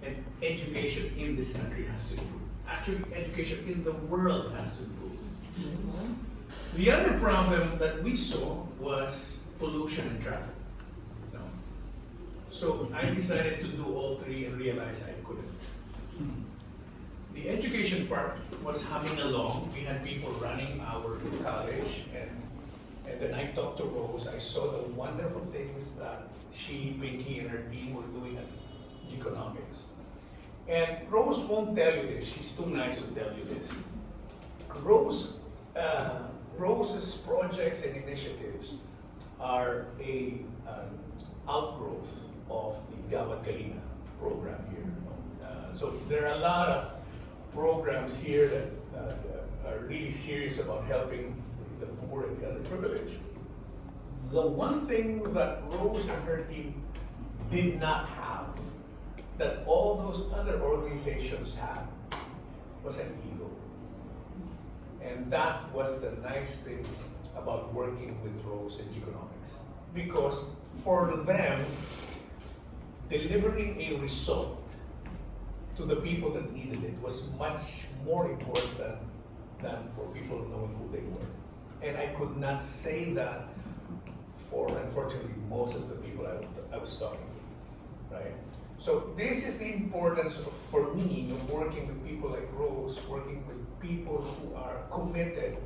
and education in this country has to improve. Actually, education in the world has to improve. The other problem that we saw was pollution and traffic. No. So I decided to do all three and realized I couldn't. The education part was humming along. We had people running our college, and then I talked to Rose. I saw the wonderful things that she, Pinky, and her team were doing at Gkonomics. And Rose won't tell you this. She's too nice to tell you this. Rose's projects and initiatives are an outgrowth of the KLIKme program here. So there are a lot of programs here that are really serious about helping the poor and the underprivileged. The one thing that Rose and her team did not have, that all those other organizations had, was an ego. And that was the nice thing about working with Rose and Gkonomics. Because for them, delivering a result to the people that needed it was much more important than for people knowing who they were. And I could not say that for, unfortunately, most of the people I was talking to, right? So this is the importance of, for me, of working with people like Rose, working with people who are committed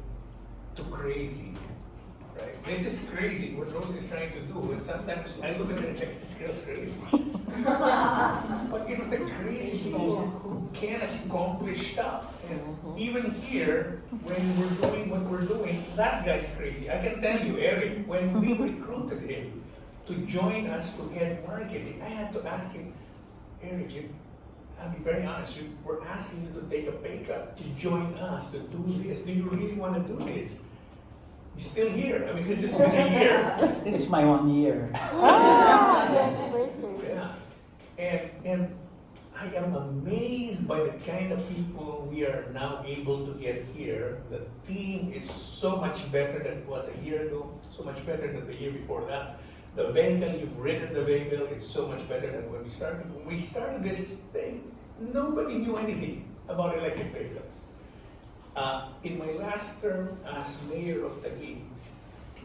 to crazy, right? This is crazy, what Rose is trying to do, and sometimes I look at it like, this girl's crazy. But it's the crazy people who can accomplish stuff. And even here, when we're doing what we're doing, that guy's crazy. I can tell you, Eric, when we recruited him to join us to head marketing, I had to ask him, Eric, I'll be very honest, we're asking you to take a pay cut to join us to do this. Do you really want to do this? He's still here. I mean, this has been a year. It's my 1 year. Yeah. And I am amazed by the kind of people we are now able to get here. The team is so much better than it was a year ago, so much better than the year before that. The vehicle, you've ridden the vehicle, it's so much better than when we started. When we started this thing, nobody knew anything about electric vehicles. In my last term as mayor of Taguig,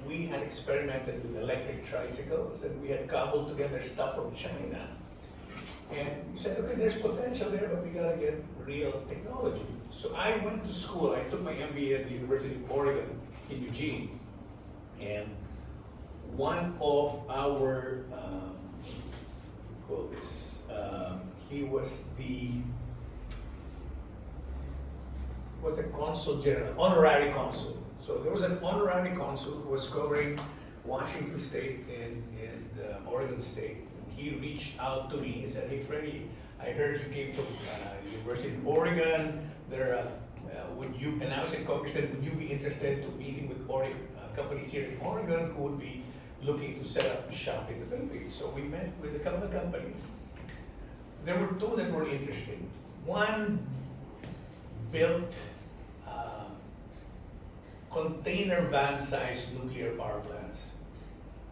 we had experimented with electric tricycles, and we had cobbled together stuff from China. And we said, okay, there's potential there, but we gotta get real technology. So I went to school. I took my MBA at the University of Oregon in Eugene, and one of our, he was the consul general, honorary consul. So there was an honorary consul who was covering Washington State and Oregon State. And he reached out to me and said, hey, Freddie, I heard you came from University of Oregon. Would you, and I was in Congressman, would you be interested to meeting with companies here in Oregon who would be looking to set up shop in the Philippines? So we met with a couple of companies. There were two that were interesting. One built container van-sized nuclear power plants.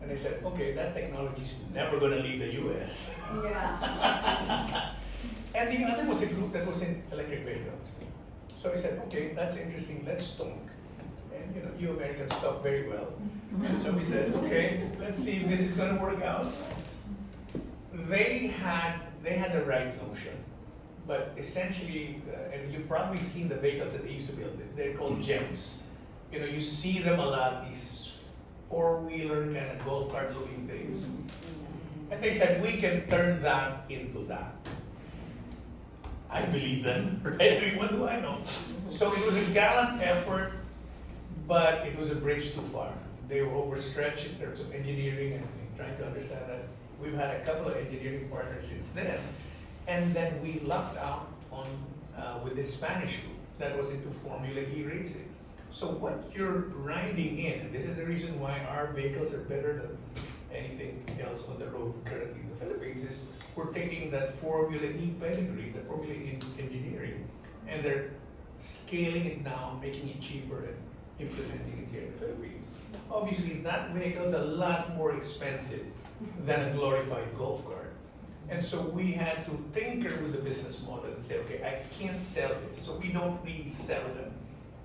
And I said, okay, that technology is never going to leave the US. Yeah. And the other was a group that was in electric vehicles. So I said, okay, that's interesting, let's talk. And you Americans talk very well. And so we said, okay, let's see if this is going to work out. They had the right notion, but essentially, and you've probably seen the vehicles that they used to build. They're called GEMs. You see them a lot, these four-wheeler kind of golf cart looking things. And they said, we can turn that into that. I believe them, right? I mean, what do I know? So it was a gallant effort, but it was a bridge too far. They were overstretched in terms of engineering and trying to understand that. We've had a couple of engineering partners since then. And then we lucked out on with this Spanish group that was into Formula E racing. So what you're riding in, and this is the reason why our vehicles are better than anything else on the road currently in the Philippines, is we're taking that Formula E pedigree, the Formula E engineering, and they're scaling it down, making it cheaper, and implementing it here in the Philippines. Obviously, that vehicle is a lot more expensive than a glorified golf cart. And so we had to tinker with the business model and say, okay, I can't sell this. So we don't really sell them.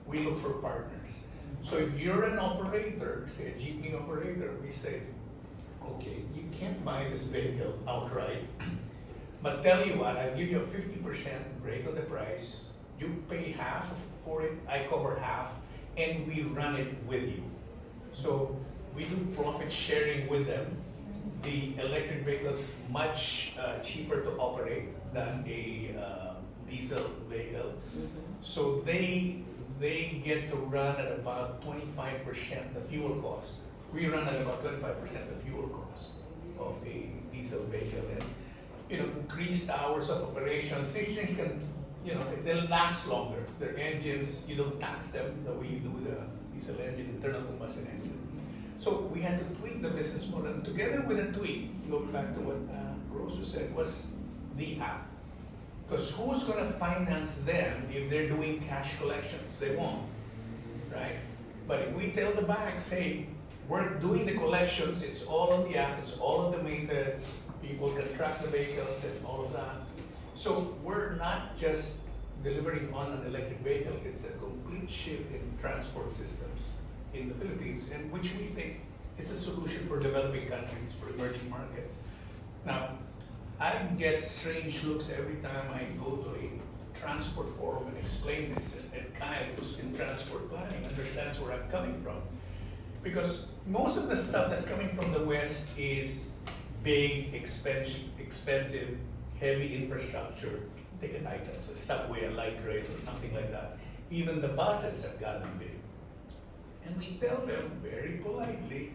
We look for partners. So if you're an operator, say a jeepney operator, we say, okay, you can't buy this vehicle outright, but tell you what, I'll give you a 50% break on the price. You pay half for it, I cover half, and we run it with you. So we do profit sharing with them. The electric vehicles much cheaper to operate than a diesel vehicle. So they get to run at about 25% the fuel cost. We run at about 25% the fuel cost of a diesel vehicle, and increased hours of operations. These things can, they'll last longer. Their engines, you don't tax them the way you do the diesel engine, internal combustion engine. So we had to tweak the business model, and together with a tweak, going back to what Rose said, was the app. Because who's going to finance them if they're doing cash collections? They won't, right? But if we tell the banks, hey, we're doing the collections, it's all on the app, it's all automated, people can track the vehicles and all of that. So we're not just delivering on an electric vehicle, it's a complete shift in transport systems in the Philippines, and which we think is a solution for developing countries, for emerging markets. Now, I get strange looks every time I go to a transport forum and explain this, and Kyle, who's in transport planning, understands where I'm coming from. Because most of the stuff that's coming from the West is big, expensive, heavy infrastructure, ticket items, a subway, a light rail, or something like that. Even the buses have gotten big. And we tell them very politely,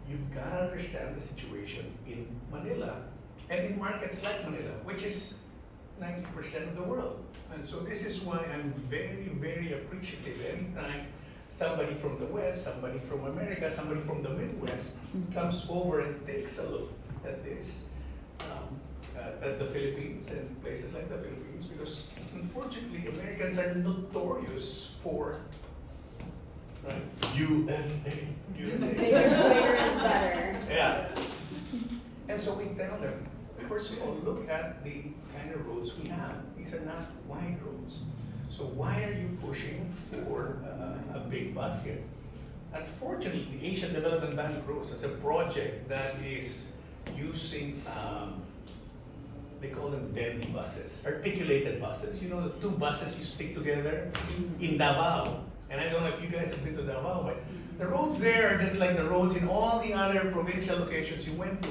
you've got to understand the situation in Manila and in markets like Manila, which is 90% of the world. And so this is why I'm very, very appreciative anytime somebody from the West, somebody from America, somebody from the Midwest comes over and takes a look at this, at the Philippines and places like the Philippines, because unfortunately Americans are notorious for USA. Bigger is better. Yeah. And so we tell them, first of all, look at the kind of roads we have. These are not wide roads. So why are you pushing for a big bus here? Unfortunately, the Asian Development Bank Rose has a project that is using, they call them bendy buses, articulated buses. You know, the two buses you stick together in Davao. And I don't know if you guys have been to Davao, but the roads there are just like the roads in all the other provincial locations you went to.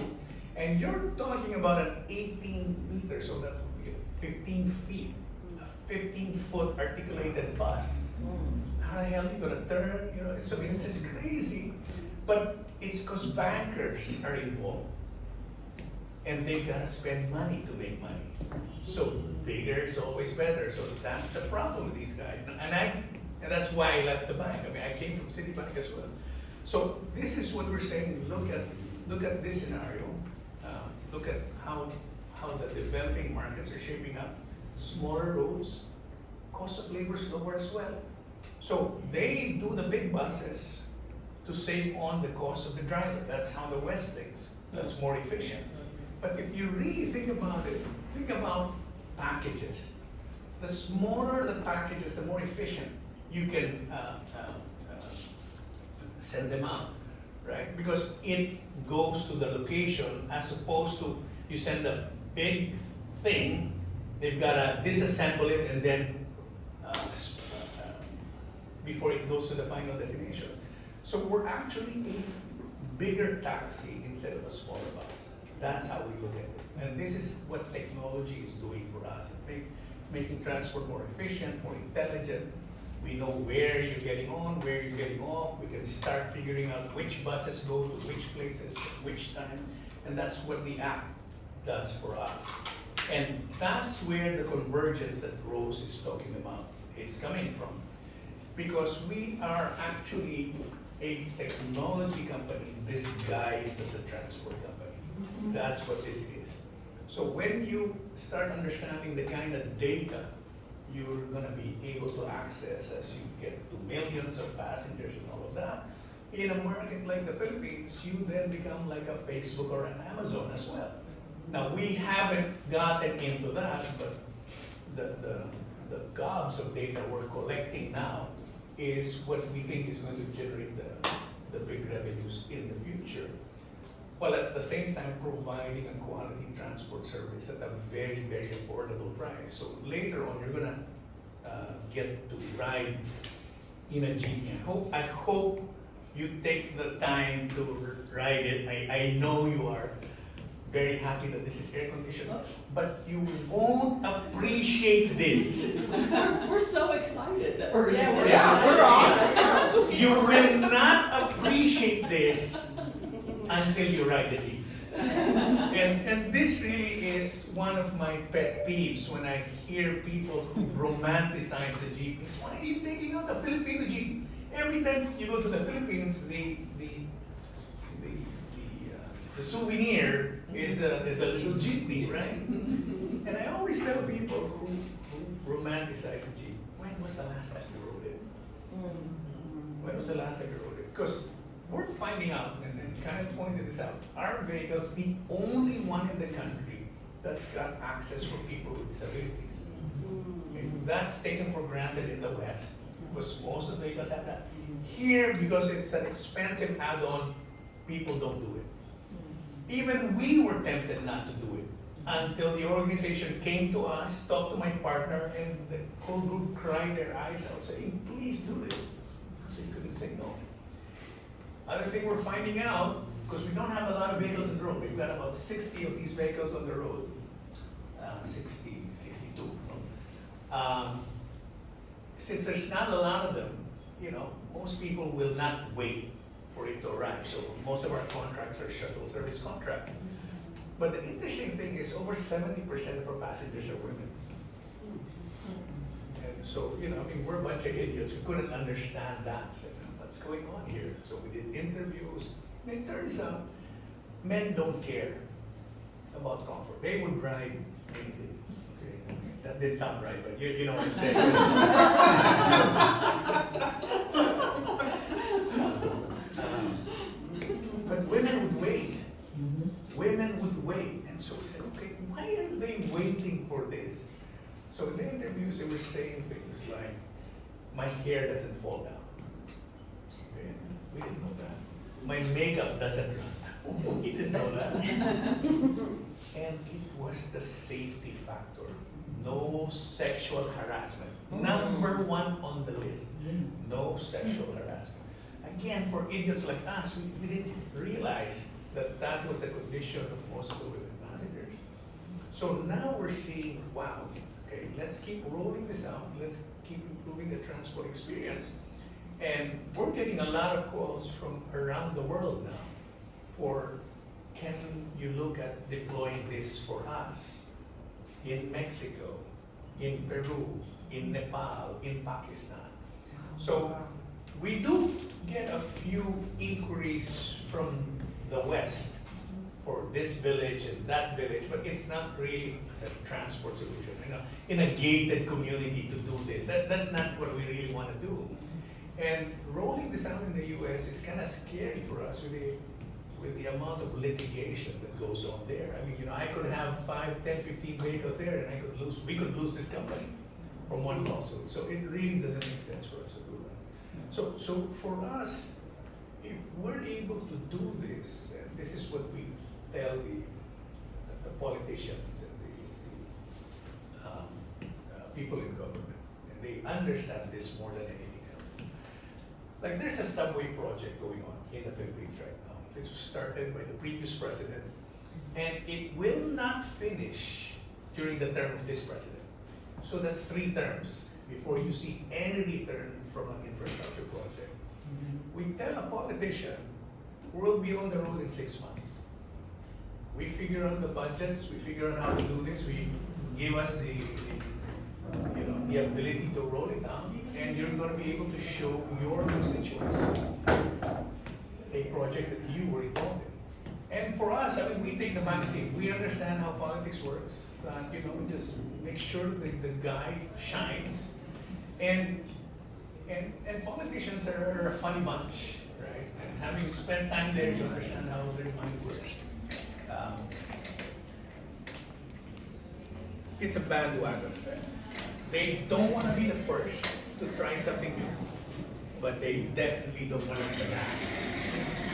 And you're talking about an 18 meters, so that would be 15 feet, a 15-foot articulated bus. How the hell are you gonna turn? So it's just crazy. But it's because bankers are involved, and they've got to spend money to make money. So bigger is always better. So that's the problem with these guys. And that's why I left the bank. I mean, I came from Citibank as well. So this is what we're saying. Look at this scenario. Look at how the developing markets are shaping up. Smaller roads, cost of labor is lower as well. So they do the big buses to save on the cost of the driver. That's how the West thinks. That's more efficient. But if you really think about it, think about packages. The smaller the packages, the more efficient you can send them out, right? Because it goes to the location as opposed to you send a big thing, they've got to disassemble it and then before it goes to the final destination. So we're actually a bigger taxi instead of a smaller bus. That's how we look at it. And this is what technology is doing for us. Making transport more efficient, more intelligent. We know where you're getting on, where you're getting off. We can start figuring out which buses go to which places, which time. And that's what the app does for us. And that's where the convergence that Rose is talking about is coming from. Because we are actually a technology company disguised as a transport company. That's what this is. So when you start understanding the kind of data you're going to be able to access as you get to millions of passengers and all of that, in a market like the Philippines, you then become like a Facebook or an Amazon as well. Now, we haven't gotten into that, but the gobs of data we're collecting now is what we think is going to generate the big revenues in the future, while at the same time providing a quality transport service at a very, very affordable price. So later on, you're gonna get to ride in a jeepney. I hope you take the time to ride it. I know you are very happy that this is air conditioned, but you won't appreciate this. We're so excited that we're Yeah, gonna we're yeah, we're on. You will not appreciate this until you ride the Jeep. And this really is one of my pet peeves when I hear people who romanticize the Jeep. Is why are you taking out the Filipino Jeep? Every time you go to the Philippines, the souvenir is a little jeepney, right? And I always tell people who romanticize the Jeep, when was the last time you rode it? When was the last time you rode it? Because we're finding out, and kind of pointed this out, our vehicle's the only one in the country that's got access for people with disabilities. Okay, that's taken for granted in the West, because most of the vehicles have that. Here, because it's an expensive add-on, people don't do it. Even we were tempted not to do it until the organization came to us, talked to my partner, and the whole group cried their eyes out, saying, please do this. So you couldn't say no. Other thing we're finding out, because we don't have a lot of vehicles on the road, we've got about 60 of these vehicles on the road, 62. Since there's not a lot of them, most people will not wait for it to arrive. So most of our contracts are shuttle service contracts. But the interesting thing is over 70% of our passengers are women. And so, we're a bunch of idiots. We couldn't understand that. So, what's going on here? So we did interviews. And it turns out men don't care about comfort. They would ride anything. Okay? That didn't sound right, but you know what I'm saying. But women would wait. Women would wait. And so we said, okay, why are they waiting for this? So in the interviews, they were saying things like, my hair doesn't fall down. Okay? We didn't know that. My makeup doesn't run. We didn't know that. And it was the safety factor. No sexual harassment. Number one on the list. No sexual harassment. Again, for idiots like us, we didn't realize that was the condition of most of the women passengers. So now we're seeing, wow, okay, let's keep rolling this out. Let's keep improving the transport experience. And we're getting a lot of calls from around the world now for, can you look at deploying this for us in Mexico, in Peru, in Nepal, in Pakistan. So we do get a few inquiries from the West for this village and that village, but it's not really as a transport solution. In a gated community to do this, that's not what we really want to do. And rolling this out in the U.S. is kind of scary for us with the amount of litigation that goes on there. I mean, I could have 5, 10, 15 vehicles there, and we could lose this company from one lawsuit. So it really doesn't make sense for us to do that. So for us, if we're able to do this, and this is what we tell the politicians and the people in government, and they understand this more than anything else. Like, there's a subway project going on in the Philippines right now. It was started by the previous president, and it will not finish during the term of this president. So that's 3 terms before you see any return from an infrastructure project. We tell a politician, we'll be on the road in 6 months. We figure out the budgets, we figure out how to do this, we give us the ability to roll it down, and you're going to be able to show your constituents a project that you were involved in. And for us, we take the back seat. We understand how politics works. We just make sure that the guy shines. And politicians are a funny bunch, right? And having spent time there, you understand how their mind works. it's a bandwagon effect. They don't want to be the first to try something new, but they definitely don't want to be the last.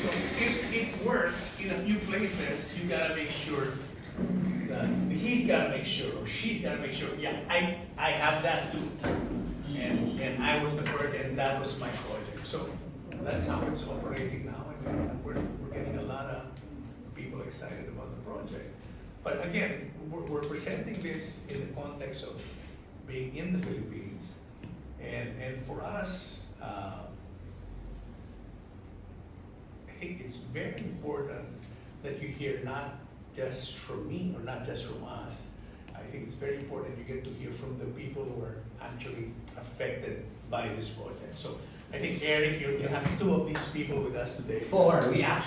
So if it works in a few places, you gotta make sure that he's gotta make sure, or she's gotta make sure, yeah, I have that too. And I was the first, and that was my project. So that's how it's operating now, and we're getting a lot of people excited about the project. But again, we're presenting this in the context of being in the Philippines, and for us, I think it's very important that you hear not just from me or not just from us. I think it's very important you get to hear from the people who are actually affected by this project. So I think, Eric, you have two of these people with us today. Four. We actually